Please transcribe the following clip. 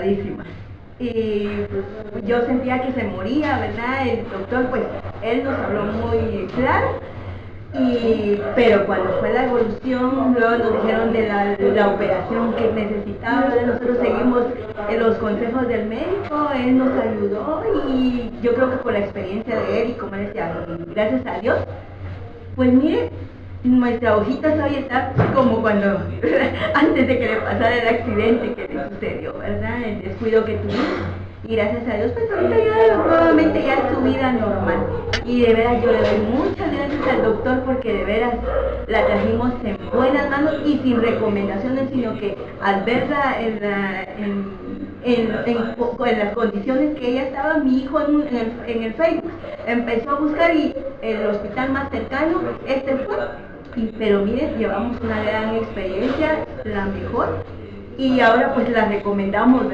asustadísima. Y pues, yo sentía que se moría, ¿verdad? El doctor, pues, él nos habló muy claro. Pero cuando fue la evolución, luego nos dijeron de la operación que necesitaba. Nosotros seguimos los consejos del médico, él nos ayudó y yo creo que por la experiencia de él y como él decía, gracias a Dios, pues mire, nuestra hojita hoy está como cuando antes de que le pasara el accidente que le sucedió, ¿verdad? El descuido que tuvimos. Y gracias a Dios, pues ahorita ya nuevamente ya es su vida normal. Y de veras yo le doy muchas gracias al doctor porque de veras la trajimos en buenas manos y sin recomendaciones, sino que al verla en las condiciones que ella estaba, mi hijo en el Facebook empezó a buscar y el hospital más cercano, fue. Pero miren, llevamos una gran experiencia, la mejor, y ahora pues la recomendamos.